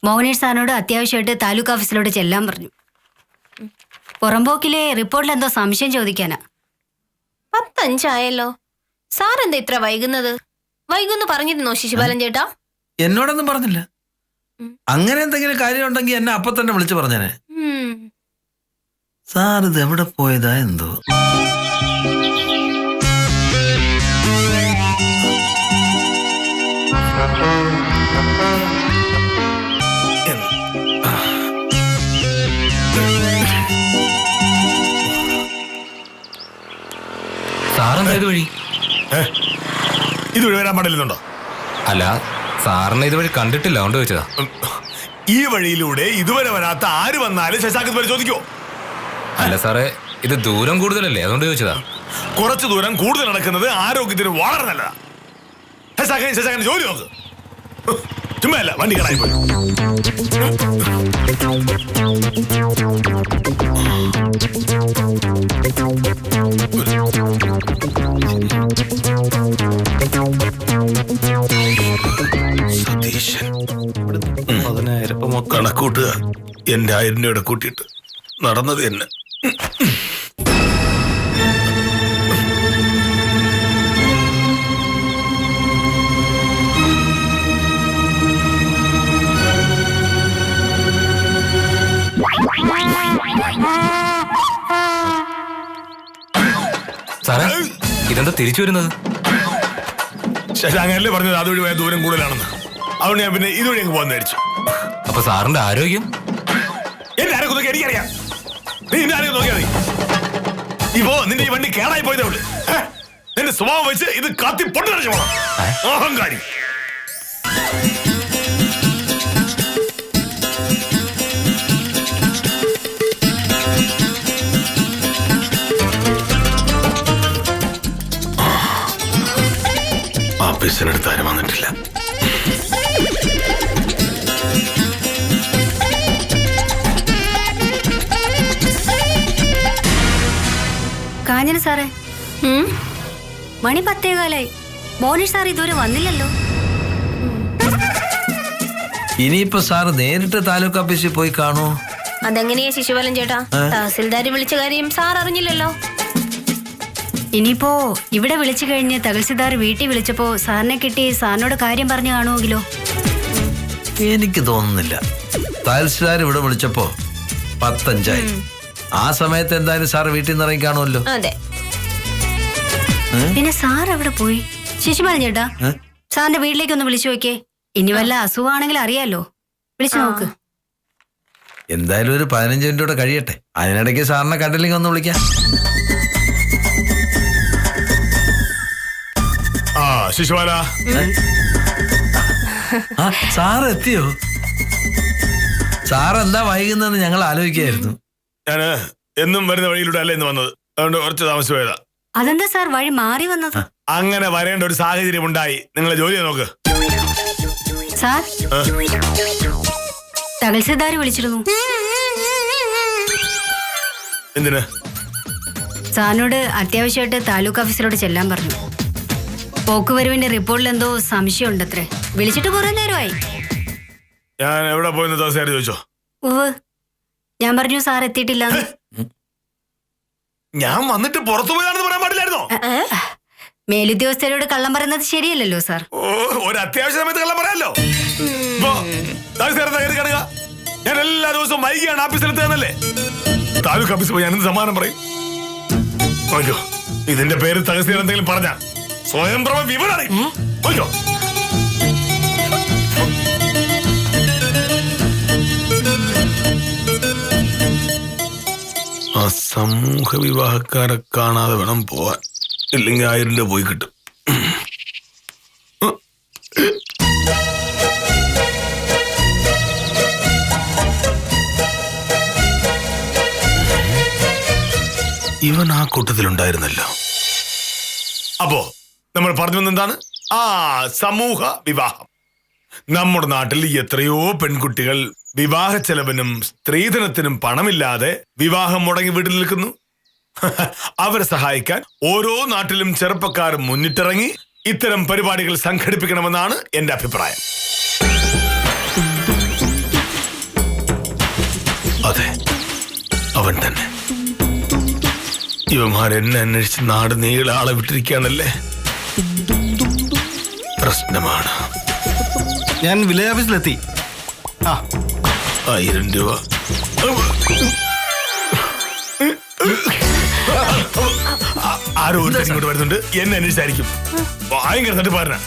മോഹനേഷ് സാറിനോട് അത്യാവശ്യമായിട്ട് താലൂക്ക് ഓഫീസിലോട്ട് ചെല്ലാൻ പറഞ്ഞു. പുറമ്പോക്കിലെ റിപ്പോർട്ടിൽ എന്തോ സംശയം ചോദിക്കാനാ. 10:05 ആയല്ലോ. സാർ എന്താ ഇത്ര വൈകുന്നത്? വൈകുന്നു പറഞ്ഞിരുന്നോ ശിശുപാലൻ ചേട്ടാ? എന്നോടൊന്നും പറഞ്ഞില്ല. അങ്ങനെ എന്തെങ്കിലും കാര്യം ഉണ്ടെങ്കിൽ എന്നെ അപ്പൊ തന്നെ വിളിച്ചു പറഞ്ഞേനെ. സാർ ഇത് എവിടെ പോയതാ എന്തോ. സാറെന്താ ഇതുവഴി? ഇതുവഴി വരാൻ പാടില്ലെന്നുണ്ടോ? അല്ല, സാറിനെ ഇതുവഴി കണ്ടിട്ടില്ല, അതുകൊണ്ട് ചോദിച്ചതാ. ഈ വഴിയിലൂടെ ഇതുവരെ വരാത്ത ആര് വന്നാലും ശശാങ്കത്ത് വരെ ചോദിക്കോ? അല്ല സാറേ, ഇത് ദൂരം കൂടുതലല്ലേ, അതുകൊണ്ട് ചോദിച്ചതാ. കുറച്ചു ദൂരം കൂടുതൽ നടക്കുന്നത് ആരോഗ്യത്തിന് വളരെ നല്ലതാ. ശശാങ്കൻ ജോലി നോക്ക്. ചുമ്മാ അല്ല, വണ്ടി കളായി പോയി. സതീശൻ 10,000 കണക്കൂട്ടുക. എന്റെ 1000 രൂപയുടെ കൂട്ടിയിട്ട് നടന്നത് തന്നെ. പിന്നെന്താ തിരിച്ചു വരുന്നത്? ശശാങ്കല്ലേ പറഞ്ഞത് അതുവഴി പോയ ദൂരം കൂടുതലാണെന്ന്. അതുകൊണ്ട് ഞാൻ പിന്നെ ഇതുവഴി അങ്ങ് പോകാൻ വിചാരിച്ചു. അപ്പൊ സാറിന്റെ ആരോഗ്യം? എന്റെ ആരോഗ്യം നോക്കി എനിക്കറിയാം. നീ എന്റെ ആരോഗ്യം നോക്കിയാ മതി. ഇപ്പോ നിന്റെ ഈ വണ്ടി കേടായി പോയതേ ഉള്ളു. നിന്റെ സ്വഭാവം വെച്ച് ഇത് കത്തി പൊട്ടിച്ചു പോകണം. അഹങ്കാരി. ഓഫീസിനടുത്ത് ആരും വന്നിട്ടില്ല. കാഞ്ഞന സാറേ, മണി 10:15. മോനിഷ് സാർ ഇതുവരെ വന്നില്ലല്ലോ. ഇനിയിപ്പോ സാറ് നേരിട്ട് താലൂക്ക് ഓഫീസിൽ പോയി കാണൂ. അതെങ്ങനെയാ ശിശുപാലൻ ചേട്ടാ? തഹസിൽദാർ വിളിച്ച കാര്യം സാർ അറിഞ്ഞില്ലല്ലോ. ഇനിയിപ്പോ ഇവിടെ വിളിച്ചു കഴിഞ്ഞ് തഹസിൽദാർ വീട്ടിൽ വിളിച്ചപ്പോ സാറിനെ കിട്ടി സാറിനോട് കാര്യം പറഞ്ഞു കാണുമെങ്കിലോ? എനിക്ക് തോന്നുന്നില്ല. തഹസിൽദാർ ഇവിടെ വിളിച്ചപ്പോ 10:05. ആ സമയത്ത് എന്തായാലും സാർ വീട്ടിൽ നിന്ന് ഇറങ്ങി കാണുമല്ലോ. അതെ. പിന്നെ സാർ എവിടെ പോയി? ശിശുപാലൻ ചേട്ടാ, സാറിന്റെ വീട്ടിലേക്ക് ഒന്ന് വിളിച്ചു നോക്കേ. ഇനി വല്ല അസുഖമാണെങ്കിൽ അറിയാലോ. വിളിച്ചു നോക്ക്. എന്തായാലും ഒരു 15 മിനിറ്റ് കൂടെ കഴിയട്ടെ. അതിനിടയ്ക്ക് സാറിനെ കണ്ടില്ലെങ്കിൽ ഒന്ന് വിളിക്കാം. ആ ശിശുപാല, സാറ് എത്തിയോ? സാർ എന്താ വൈകുന്നതെന്ന് ഞങ്ങൾ ആലോചിക്കായിരുന്നു. ഞാന് എന്നും വരുന്ന വഴിയിലൂടെ അല്ല ഇന്ന് വന്നത്. അതുകൊണ്ട് കുറച്ച് താമസിച്ചു പോയതാ. അതെന്താ സാർ വഴി മാറി വന്നത്? അങ്ങനെ വരേണ്ട ഒരു സാഹചര്യം ഉണ്ടായി. നിങ്ങളെ ജോലി നോക്ക്. സാർ, തഹസിൽദാർ വിളിച്ചിരുന്നു. എന്തിന്? സാറിനോട് അത്യാവശ്യമായിട്ട് താലൂക്ക് ഓഫീസിലോട്ട് ചെല്ലാൻ പറഞ്ഞു. പോക്കുവരവിന്റെ റിപ്പോർട്ടിൽ എന്തോ സംശയം ഉണ്ടത്രേ. വിളിച്ചിട്ട് കുറെ നേരമായി. ഞാൻ എവിടെ പോയെന്ന് തഹസിൽദാർ ചോദിച്ചോ? ഉവ്, ഞാൻ പറഞ്ഞു സാർ എത്തിയിട്ടില്ല. ഞാൻ വന്നിട്ട് പുറത്തു പോയാണെന്ന് പറയാൻ പാടില്ലായിരുന്നോ? മേലുദ്യോഗസ്ഥരോട് കള്ളം പറയുന്നത് ശരിയല്ലല്ലോ സാർ. ഓ, ഒരു അത്യാവശ്യ സമയത്ത് കള്ളം പറയാമല്ലോ. ഞാൻ എല്ലാ ദിവസവും വൈകിയാണ് ഓഫീസിലെത്തുന്നല്ലേ. താലൂക്ക് ഓഫീസിൽ പോയി ഞാൻ എന്ത് സമ്മാനം പറയും? ഓയ്യോ, ഇതിന്റെ പേര് തഹസിൽദാർ എന്തെങ്കിലും പറഞ്ഞ സ്വയംപ്രഭ വിവരണ. ഓയ്യോ, ആ സമൂഹ വിവാഹക്കാരെ കാണാതെ വേണം പോവാൻ. ഇല്ലെങ്കിൽ 1000 രൂപ പോയി കിട്ടും. ഇവൻ ആ കൂട്ടത്തിലുണ്ടായിരുന്നല്ലോ. അപ്പോ നമ്മൾ പറഞ്ഞു വന്നെന്താണ്? സമൂഹ വിവാഹം. നമ്മുടെ നാട്ടിൽ എത്രയോ പെൺകുട്ടികൾ വിവാഹ ചെലവിനും സ്ത്രീധനത്തിനും പണമില്ലാതെ വിവാഹം മുടങ്ങി വീട്ടിൽ നിൽക്കുന്നു. അവരെ സഹായിക്കാൻ ഓരോ നാട്ടിലും ചെറുപ്പക്കാർ മുന്നിട്ടിറങ്ങി ഇത്തരം പരിപാടികൾ സംഘടിപ്പിക്കണമെന്നാണ് എന്റെ അഭിപ്രായം. അതെ, അവൻ തന്നെ. ഇവന്മാരെന്നെ അന്വേഷിച്ച് നാട് നീളെ ആളെ വിട്ടിരിക്കുകയാണല്ലേ. പ്രശ്നമാണ്. ഞാൻ വില്ലേജ് ഓഫീസിലെത്തി. 1000 രൂപ. ആരോ ഒരു ഇങ്ങോട്ട് വരുന്നുണ്ട്. എന്നെ അന്വേഷിച്ചായിരിക്കും. ഭയങ്കര തട്ടിപ്പാരനാ.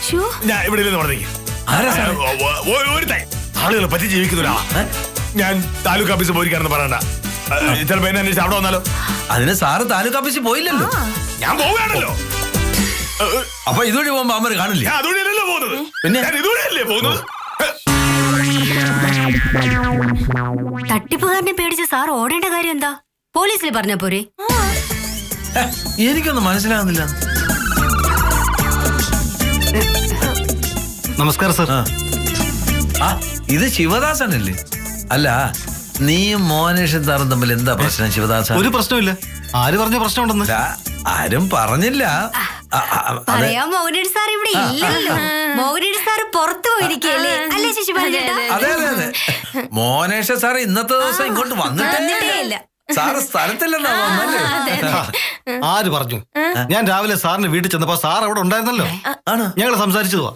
ഞാൻ ഇവിടെ ഇല്ലെന്ന് പറഞ്ഞേക്ക്. ഒരു ആളുകളെ പറ്റി ജീവിക്കുന്നില്ല. ഞാൻ താലൂക്ക് ഓഫീസിൽ പോയിരിക്കാണെന്ന് പറയണ്ട. ചിലപ്പോ എന്നെ അന്വേഷിച്ച് അവിടെ വന്നാലോ? അതിന് സാറ് താലൂക്ക് ഓഫീസിൽ പോയില്ലല്ലോ. ഞാൻ പോവുകയാണല്ലോ. അപ്പൊ ഇതുവഴി പോകുമ്പോ അമ്മ കാണില്ലേ? ഞാൻ അതുവഴിയല്ലല്ലോ പോകുന്നത്. പിന്നെ ഞാൻ ഇതുവഴിയല്ലേ പോകുന്നത്. തട്ടിപ്പുകാരനെ പേടിച്ച് സാർ ഓടേണ്ട കാര്യം എന്താ? പോലീസിൽ പറഞ്ഞ പോരെ? എനിക്കൊന്നും മനസ്സിലാകുന്നില്ല. നമസ്കാരം സാർ. ഇത് ശിവദാസനല്ലേ? അല്ല, നീയും മോനേഷും താറും തമ്മിൽ എന്താ പ്രശ്നം ശിവദാസൻ? ഒരു പ്രശ്നമില്ല. ആര് പറഞ്ഞ പ്രശ്നമുണ്ടെന്ന്? ആരും പറഞ്ഞില്ല. പറയാം, മോഹനേഷ് സാർ ഇവിടെ ഇല്ലല്ലോ. മോഹനേഷ് സാർ പുറത്തു പോയിരിക്കല്ലേ അല്ലേ ശിശുപാലൻ ചേട്ടാ? അതെ അതെ അതെ. മോനേഷ സാർ ഇന്നത്തെ ദിവസം ഇങ്ങോട്ട് വന്നിട്ടേ ഇല്ല. സാറ് സ്ഥലത്തില്ലെന്നാ വന്നല്ലേ? ആര് പറഞ്ഞു? ഞാൻ രാവിലെ സാറിന് വീട്ടിൽ ചെന്നപ്പോ സാർ അവിടെ ഉണ്ടായിരുന്നല്ലോ. ഞങ്ങൾ സംസാരിച്ചതുവാ.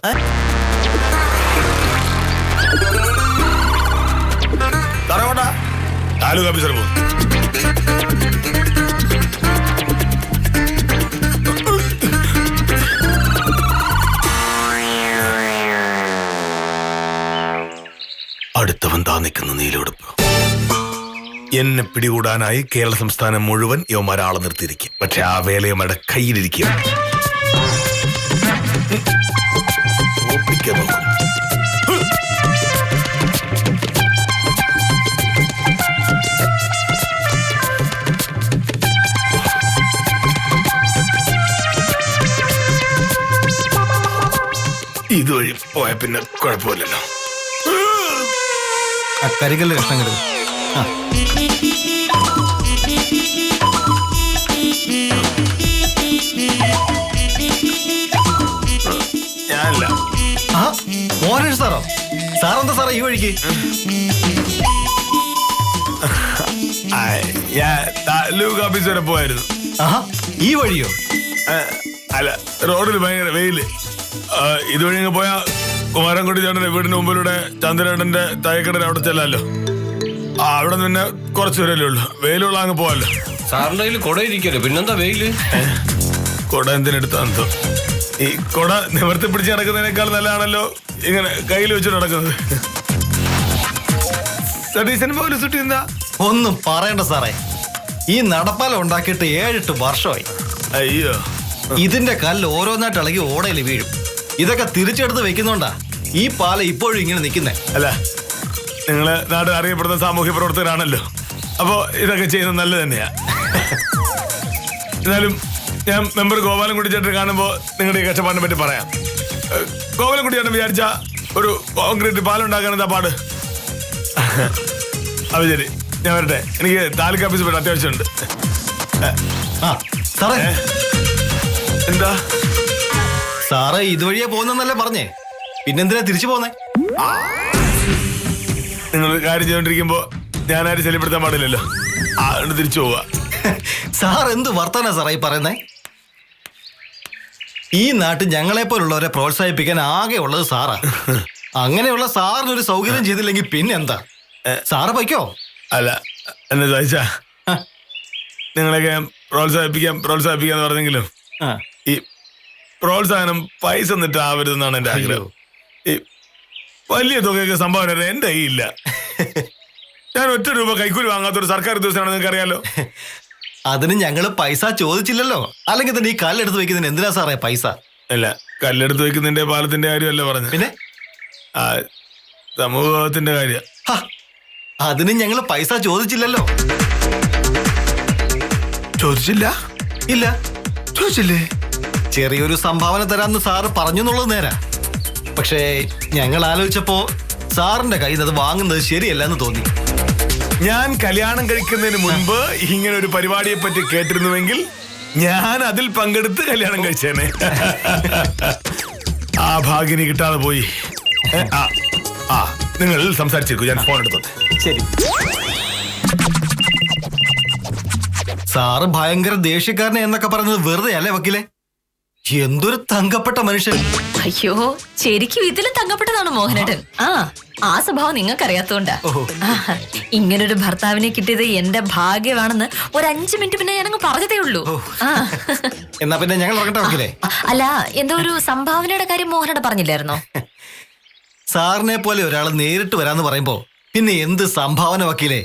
താലൂക്ക് ഓഫീസർ പോകും. അടുത്തവൻ താ നിൽക്കുന്ന നീലുടുപ്പ്. എന്നെ പിടികൂടാനായി കേരള സംസ്ഥാനം മുഴുവൻ യവന്മാരാളെ നിർത്തിയിരിക്കും. പക്ഷെ ആ വേലയമ്മയുടെ കയ്യിലിരിക്കും. ഒപ്പിക്കാൻ നോക്കും. ഇതുവഴി പോയ പിന്നെ കുഴപ്പമില്ലല്ലോ. കരികല്ല് കഷ്ണങ്ങൾ ഞാനല്ല. മോഹൻ സാറോ? സാറെന്താ സാറേ ഈ വഴിക്ക്? ഞാൻ താലൂക്ക് ഓഫീസ് വരെ പോയായിരുന്നു. ഈ വഴിയോ? അല്ല, റോഡിൽ ഭയങ്കര വെയില്. ഇതുവഴി അങ്ങ് പോയാ കുമാരൻകുട്ടി ചേട്ടന്റെ വീടിന് മുമ്പിലൂടെ ചന്ദ്രേട്ടന്റെ തയ്യക്കടയിൽ അവിടെ ചെല്ലാലോ. അവിടെ നിന്ന് പിന്നെ കുറച്ച് വരല്ലേ ഉള്ളു. വെയിലുള്ള അങ്ങ് പോവാല്ലോ. സാറിന്റെ കയ്യിൽ കൊട ഇരിക്കല്ലോ, പിന്നെന്താ വെയില്? കൊട എന്തിനെടുത്താന്തോ. ഈ കൊട നിവർത്തി പിടിച്ച് നടക്കുന്നതിനേക്കാൾ നല്ലതാണല്ലോ ഇങ്ങനെ കയ്യിൽ വെച്ച് നടക്കുന്നത്. സതീശൻ പോലെ സുട്ടി എന്താ? ഒന്നും പറയണ്ട സാറേ, ഈ നടപ്പാലം ഉണ്ടാക്കിയിട്ട് 7-8 വർഷമായി. അയ്യോ, ഇതിന്റെ കല്ല് ഓരോന്നായിട്ട് ഇളകി ഓടയിൽ വീഴും. ഇതൊക്കെ തിരിച്ചെടുത്ത് വെക്കുന്നോണ്ടാ ഈ പാലം ഇപ്പോഴും ഇങ്ങനെ നിൽക്കുന്നേ. അല്ല, നിങ്ങള് നാട്ടിൽ അറിയപ്പെടുന്ന സാമൂഹ്യ പ്രവർത്തകരാണല്ലോ, അപ്പോ ഇതൊക്കെ ചെയ്യുന്നത് നല്ലത് തന്നെയാ. എന്നാലും ഞാൻ മെമ്പർ ഗോപാലൻകുട്ടി ചേട്ടൻ കാണുമ്പോ നിങ്ങളുടെ ഈ കഷ്ടപ്പാടിനെ പറ്റി പറയാം. ഗോപാലൻകുട്ടി ചേട്ടൻ വിചാരിച്ച ഒരു കോൺക്രീറ്റ് പാലം ഉണ്ടാക്കാൻ എന്താ പാട്? അത് ശരി, ഞാൻ വരട്ടെ. എനിക്ക് താലൂക്ക് ഓഫീസിൽ പോയിട്ട് അത്യാവശ്യമുണ്ട്. എന്താ സാറേ ഇതുവഴിയാ പോകുന്നല്ലേ പറഞ്ഞേ, പിന്നെന്തിനാ തിരിച്ചു പോന്നേ? നിങ്ങൾ കാര്യം ചെയ്തോണ്ടിരിക്കുമ്പോ ഞാനാരും ശല്യപ്പെടുത്താൻ പാടില്ലല്ലോ. അതുകൊണ്ട് തിരിച്ചു പോവാ. സാർ എന്ത് വർത്താനാ സാറേ ഈ പറയുന്നേ? ഈ നാട്ടിൽ ഞങ്ങളെ പോലുള്ളവരെ പ്രോത്സാഹിപ്പിക്കാൻ ആകെ ഉള്ളത് സാറാ. അങ്ങനെയുള്ള സാറിനൊരു സൗകര്യം ചെയ്തില്ലെങ്കിൽ പിന്നെന്താ? സാറ് പൊയ്ക്കോ. അല്ല, എന്നെ ചോദിച്ചാ നിങ്ങളെയൊക്കെ പ്രോത്സാഹിപ്പിക്കാന്ന് പറഞ്ഞെങ്കിലും ഈ പ്രോത്സാഹനം പൈസ എന്നിട്ടാവരുതെന്നാണ് എന്റെ ആഗ്രഹം. ഈ വലിയ തുകയൊക്കെ സംഭാവന എന്റെ കയ്യിലില്ല. ഞാൻ 1 രൂപ കൈക്കൂലി വാങ്ങാത്തൊരു സർക്കാർ ഉദ്യോഗസ്ഥനാണ്, നിങ്ങൾക്ക് അറിയാലോ. അതിന് ഞങ്ങള് പൈസ ചോദിച്ചില്ലല്ലോ. അല്ലെങ്കിൽ തന്നെ ഈ കല്ലെടുത്ത് വെക്കുന്നതിന് എന്തിനാ സാറേ പൈസ? അല്ല, കല്ലെടുത്ത് വെക്കുന്നതിന്റെ പാലത്തിന്റെ കാര്യമല്ല പറഞ്ഞു, പിന്നെ സമൂഹത്തിന്റെ കാര്യം. അതിന് ഞങ്ങള് പൈസ ചോദിച്ചില്ലല്ലോ. ചോദിച്ചില്ല? ഇല്ല, ചോദിച്ചില്ലേ? ചെറിയൊരു സംഭാവന തരാമെന്ന് സാറ് പറഞ്ഞു എന്നുള്ളത് നേരാ. പക്ഷേ ഞങ്ങൾ ആലോചിച്ചപ്പോ സാറിന്റെ കയ്യിൽ നിന്ന് അത് വാങ്ങുന്നത് ശരിയല്ല എന്ന് തോന്നി. ഞാൻ കല്യാണം കഴിക്കുന്നതിന് മുൻപ് ഇങ്ങനെ ഒരു പരിപാടിയെ പറ്റി കേട്ടിരുന്നുവെങ്കിൽ ഞാൻ അതിൽ പങ്കെടുത്ത് കല്യാണം കഴിച്ചേനെ. ആ ഭാഗ്യം കിട്ടാതെ പോയി. നിങ്ങൾ സംസാരിച്ചിരിക്കൂ, ഞാൻ ഫോൺ എടുത്തത്. ശരി. സാറ് ഭയങ്കര ദേഷ്യക്കാരനെ എന്നൊക്കെ പറയുന്നത് വെറുതെ അല്ലേ വക്കീലെ? എന്തൊരു തങ്കപ്പെട്ട മനുഷ്യൻ. അയ്യോ, ശരിക്കും ഇതിലും തങ്കപ്പെട്ടതാണ് മോഹനേട്ടൻ. ആ സ്വഭാവം നിങ്ങൾക്കറിയാത്തോണ്ടാ. ഇങ്ങനൊരു ഭർത്താവിനെ കിട്ടിയത് എന്റെ ഭാഗ്യമാണെന്ന് ഒരു 5 മിനിറ്റ് പിന്നെ ഞാനങ്ങ് പറഞ്ഞതേ ഉള്ളൂ. എന്നാ പിന്നെ ഞങ്ങൾ ഉറങ്ങട്ടെ വക്കീലെ? അല്ല, എന്തോ ഒരു സംഭാവനയുടെ കാര്യം മോഹനേട്ടൻ പറഞ്ഞില്ലായിരുന്നോ? സാറിനെ പോലെ ഒരാൾ നേരിട്ട് വരാന്ന് പറയുമ്പോ പിന്നെ എന്ത് സംഭാവന വക്കീലെ?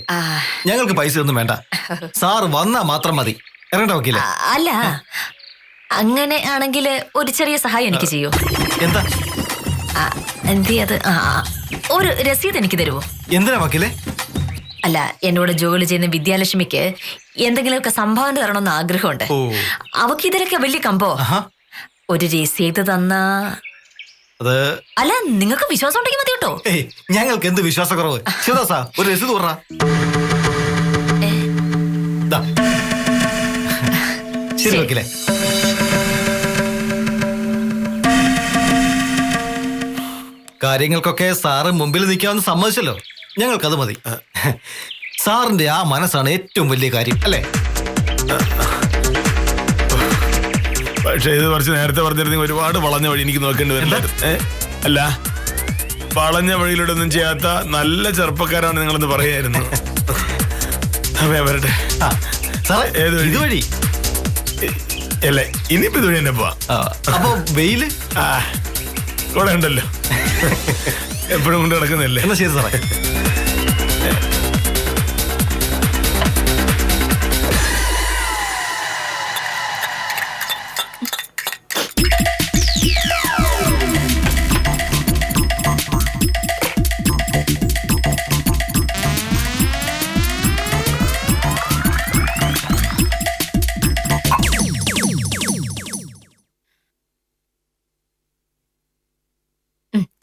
ഞങ്ങൾക്ക് പൈസ ഒന്നും വേണ്ട, സാറ് വന്നാ മാത്രം മതി. ഇറങ്ങട്ടെ വക്കീലെ? അല്ല, അങ്ങനെ ആണെങ്കിൽ ഒരു ചെറിയ സഹായം എനിക്ക് ചെയ്യൂ. എന്താ? അത് ഒരു രസീത് എനിക്ക് തരുമോ? എന്തിനാ വക്കീലെ? അല്ല, എന്നോട് ജോലി ചെയ്യുന്ന വിദ്യാലക്ഷ്മിക്ക് എന്തെങ്കിലുമൊക്കെ സംഭാവന തരണമെന്ന് ആഗ്രഹമുണ്ട്. അവക്ക് ഇതിലൊക്കെ വലിയ കമ്പോ. ഒരു രസീത് തന്നാ? അല്ല, നിങ്ങൾക്ക് വിശ്വാസം ഉണ്ടെങ്കിൽ മതി കേട്ടോ. ഞങ്ങൾക്ക് എന്ത് വിശ്വാസക്കുറവ്. ശിവദാസാ, ഒരു രസീത് പറ. ശരി വക്കീലെ. കാര്യങ്ങൾക്കൊക്കെ സാറ് മുമ്പിൽ നിൽക്കാമെന്ന് സമ്മതിച്ചല്ലോ, ഞങ്ങൾക്കത് മതി. സാറിന്റെ ആ മനസ്സാണ് ഏറ്റവും വലിയ കാര്യം, അല്ലേ? പക്ഷെ ഇത് കുറച്ച് നേരത്തെ പറഞ്ഞിരുന്നെങ്കിൽ ഒരുപാട് വളഞ്ഞ വഴി എനിക്ക് നോക്കേണ്ടി വരില്ല. അല്ല, വളഞ്ഞ വഴിയിലൂടെ ഒന്നും ചെയ്യാത്ത നല്ല ചെറുപ്പക്കാരാണ് നിങ്ങളെന്ന് പറയായിരുന്നു. വരട്ടെ. ഏത് വഴി? അല്ലേ, ഇനിയിപ്പോ ഇതുവഴി തന്നെ പോവാ. അപ്പൊ വെയില് കൂടെ ഉണ്ടല്ലോ. എപ്പോഴും കൊണ്ട് നടക്കുന്നില്ലേ? എന്നാ ശരി സാറേ.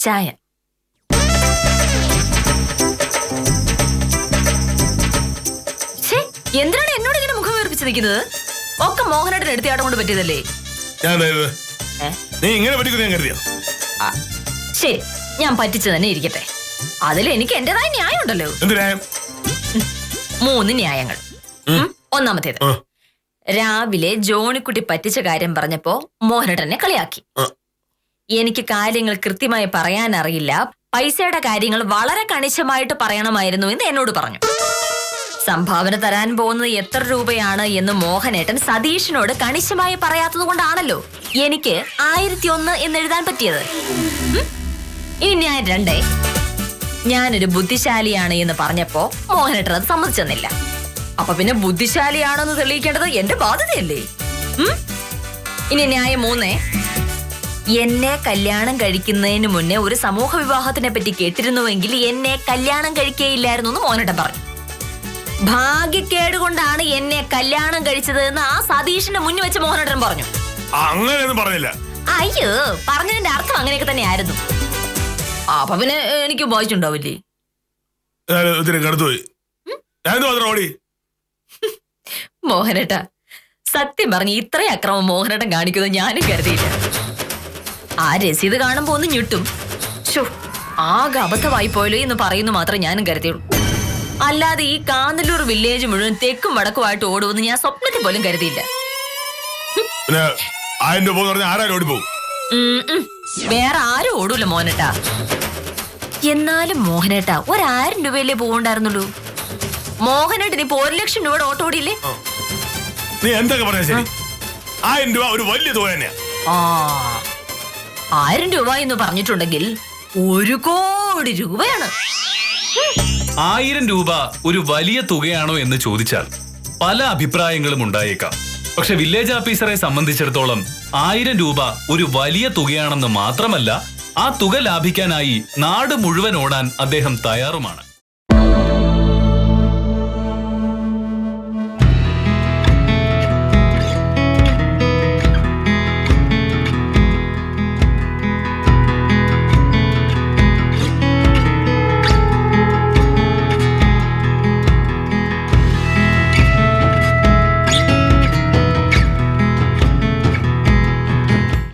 ചായ. എന്തിനാണ് എന്നോട് ഇങ്ങനെ മുഖം വീർപ്പിച്ച് നിൽക്കുന്നത്? ഒക്കെ മോഹനേട്ടൻ എടുത്തിയാട്ടം കൊണ്ട് പറ്റിയതല്ലേ? നീ ഇങ്ങനെ പറ്റിക്കുന്ന ഞാൻ കരുതിയോ? ശരി, ഞാൻ പറ്റിച്ചു തന്നെ ഇരിക്കട്ടെ. അതിൽ എനിക്ക് എന്റേതായ ന്യായം ഉണ്ടല്ലോ. 3 ന്യായങ്ങൾ. ഒന്നാമത്തേത്, രാവിലെ ജോണിക്കുട്ടി പറ്റിച്ച കാര്യം പറഞ്ഞപ്പോ മോഹനേട്ടനെ കളിയാക്കി. എനിക്ക് കാര്യങ്ങൾ കൃത്യമായി പറയാൻ അറിയില്ല, പൈസയുടെ കാര്യങ്ങൾ വളരെ കണിശമായിട്ട് പറയണമായിരുന്നു എന്ന് എന്നോട് പറഞ്ഞു. സംഭാവന തരാൻ പോകുന്നത് എത്ര രൂപയാണ് എന്ന് മോഹനേട്ടൻ സതീഷിനോട് കണിശമായി പറയാത്തത് കൊണ്ടാണല്ലോ എനിക്ക് 1001 എന്ന് എഴുതാൻ പറ്റിയത്. ഇനി ന്യായം 2, ഞാനൊരു ബുദ്ധിശാലിയാണ് എന്ന് പറഞ്ഞപ്പോ മോഹനേട്ടൻ അത് സമ്മതിച്ചെന്നില്ല. അപ്പൊ പിന്നെ ബുദ്ധിശാലിയാണെന്ന് തെളിയിക്കേണ്ടത് എന്റെ ബാധ്യതയല്ലേ? ഇനി ന്യായം 3, എന്നെ കല്യാണം കഴിക്കുന്നതിന് മുന്നേ ഒരു സമൂഹ വിവാഹത്തിനെ പറ്റി കേട്ടിരുന്നുവെങ്കിൽ എന്നെ കല്യാണം കഴിക്കുകയില്ലായിരുന്നു എന്ന് മോഹനേട്ടൻ പറഞ്ഞു. ഭാഗ്യക്കേട് കൊണ്ടാണ് എന്നെ കല്യാണം കഴിച്ചത് എന്ന് ആ സതീഷിന്റെ മുന്നിൽ വെച്ച് മോഹനേട്ടൻ പറഞ്ഞു. അങ്ങനെയൊന്നും പറഞ്ഞില്ല. അയ്യോ, പറഞ്ഞതിന്റെ അർത്ഥം അങ്ങനെയൊക്കെ തന്നെ ആയിരുന്നു. അപ്പൊ പിന്നെ എനിക്ക് വായിച്ചുണ്ടാവില്ലേ? മോഹനേട്ട, സത്യം പറഞ്ഞ് ഇത്രയും അക്രമം മോഹനേട്ടൻ കാണിക്കുന്നത് ഞാനും കരുതിയില്ല. ആ രസീത് കാണുമ്പോ ഒന്ന് ഞെട്ടും. ആകെ അബദ്ധമായി പോയല്ലോ എന്ന് പറയുന്നു മാത്രം ഞാനും കരുതിയുള്ളൂ. അല്ലാതെ ഈ കാന്തല്ലൂർ വില്ലേജ് മുഴുവൻ തെക്കും വടക്കുമായിട്ട് ഓടുമെന്ന് ഞാൻ സ്വപ്നത്തിൽ പോലും കരുതിയില്ല. വേറെ ആരും ഓടൂല മോഹനേട്ടാ. എന്നാലും മോഹനേട്ടാ, 1000 രൂപയിലേ പോകണ്ടായിരുന്നുള്ളൂ. മോഹനേട്ടന് ഇപ്പൊ 1 ലക്ഷം രൂപയുടെ ഓട്ടോ ഓടിയില്ലേ? നീ എന്തൊക്കെ പറഞ്ഞ ശരി, 1000 രൂപ ഒരു വലിയ തുക തന്നെയാ. 1000 രൂപ എന്ന് പറഞ്ഞിട്ടുണ്ടെങ്കിൽ 1 കോടി രൂപയാണ്. 1000 രൂപ ഒരു വലിയ തുകയാണോ എന്ന് ചോദിച്ചാൽ പല അഭിപ്രായങ്ങളും ഉണ്ടായേക്കാം. പക്ഷെ വില്ലേജ് ഓഫീസറെ സംബന്ധിച്ചിടത്തോളം 1000 രൂപ ഒരു വലിയ തുകയാണെന്ന് മാത്രമല്ല, ആ തുക ലാഭിക്കാനായി നാട് മുഴുവൻ ഓടാൻ അദ്ദേഹം തയ്യാറുമാണ്.